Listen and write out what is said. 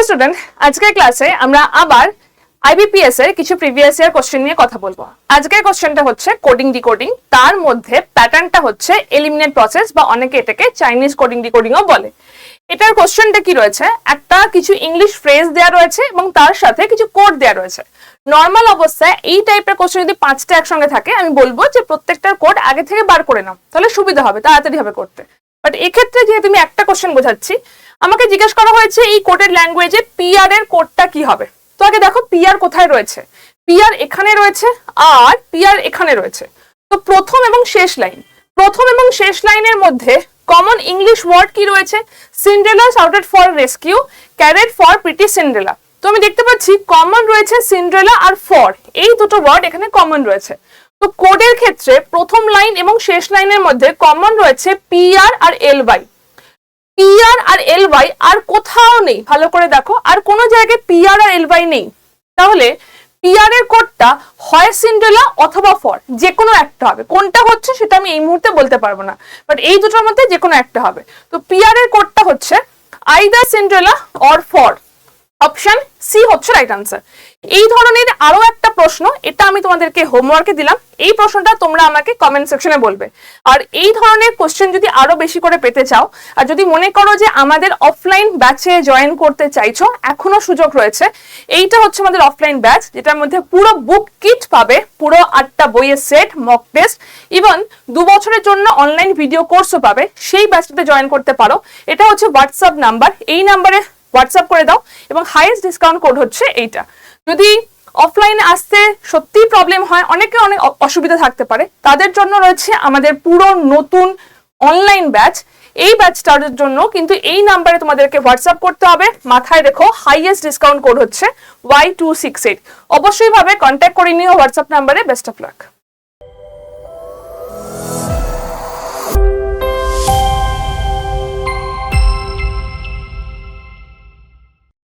নমস্কার স্টুডেন্ট, আজকের ক্লাসে আমরা আবার আইবিপিএস এর কিছু প্রিভিয়াস ইয়ার কোশ্চেন নিয়ে কথা বলবো। আজকের কোশ্চেনটা হচ্ছে কোডিং ডিকোডিং, তার মধ্যে প্যাটার্নটা হচ্ছে এলিমিনেট প্রসেস বা অনেকে এটাকে চাইনিজ কোডিং ডিকোডিংও বলে। এটার কোশ্চেনটা কি রয়েছে, একটা কিছু ইংলিশ ফ্রেজ দেওয়া রয়েছে এবং তার সাথে কিছু কোড দেওয়া রয়েছে। নর্মাল অবস্থায় এই টাইপের কোশ্চেন যদি 5টা একসঙ্গে থাকে আমি বলবো যে প্রত্যেকটার কোড আগে থেকে বার করে নাও, তাহলে সুবিধা হবে, তাড়াতাড়ি হবে করতে। বাট এক্ষেত্রে যেহেতু আমি একটা কোশ্চেন বোঝাচ্ছি, আমাকে জিজ্ঞেস করা হয়েছে এই কোডের ল্যাঙ্গুয়েজে পিআর এর কোডটা কি হবে। তো আগে দেখো পিআর কোথায় রয়েছে, পিআর এখানে রয়েছে আর পিআর এখানে রয়েছে। তো প্রথম এবং শেষ লাইনের মধ্যে কমন ইংলিশ ওয়ার্ড কি রয়েছে, Cinderella shouted for rescue, carrot for pretty Cinderella. তো আমি দেখতে পাচ্ছি কমন রয়েছে সিন্ড্রেলা আর ফর, এই দুটো ওয়ার্ড এখানে কমন রয়েছে। তো কোডের ক্ষেত্রে প্রথম লাইন এবং শেষ লাইনের মধ্যে কমন রয়েছে পিআর আর এলওয়াই। পিআর আর এলওয়াই আর কোথাও নেই, ভালো করে দেখো, আর কোনো জায়গায় পিআর আর এলওয়াই নেই। তাহলে পিআর এর কোডটা হয় সিন্ড্রেলা অথবা ফর, যে কোনো একটা হবে। কোনটা হচ্ছে সেটা আমি এই মুহূর্তে বলতে পারবো না, বাট এই দুটোর মধ্যে যে কোনো একটা হবে। তো পিআর এর কোডটা হচ্ছে either Cinderella or for, option C হচ্ছে রাইট আনসার। এই ধরনের আরো একটা প্রশ্ন, এটা আমি তোমাদেরকে হোমওয়ার্কে দিলাম, এই প্রশ্নটা তোমরা আমাকে কমেন্ট সেকশনে বলবে। আর এই ধরনের কোশ্চেন যদি আরো বেশি করে পেতে চাও, আর যদি মনে করো যে আমাদের অফলাইন ব্যাচে জয়েন করতে চাইছো, এখনো সুযোগ রয়েছে। এইটা হচ্ছে আমাদের অফলাইন ব্যাচ, যেটার মধ্যে পুরো বুক কিট পাবে, পুরো 8টা বইয়ের সেট, মক টেস্ট, ইভেন 2 বছরের জন্য অনলাইন ভিডিও কোর্সও পাবে। সেই ব্যাচটাতে জয়েন করতে পারো। এটা হচ্ছে হোয়াটসঅ্যাপ নাম্বার, এই নাম্বারে হোয়াটসঅ্যাপ করে দাও এবং হাইয়েস্ট ডিসকাউন্ট কোড হচ্ছে এইটা। যদি অফলাইনে আসতে সত্যি প্রবলেম হয়, অনেক অসুবিধা থাকতে পারে, তাদের জন্য রয়েছে আমাদের পুরো নতুন অনলাইন ব্যাচ। এই ব্যাচটার জন্য কিন্তু এই নাম্বারে তোমাদেরকে হোয়াটসঅ্যাপ করতে হবে। মাথায় রেখো হাইয়েস্ট ডিসকাউন্ট কোড হচ্ছে Y268। অবশ্যই ভাবে কন্ট্যাক্ট করে নিও হোয়াটসঅ্যাপ নাম্বারে। Best of luck.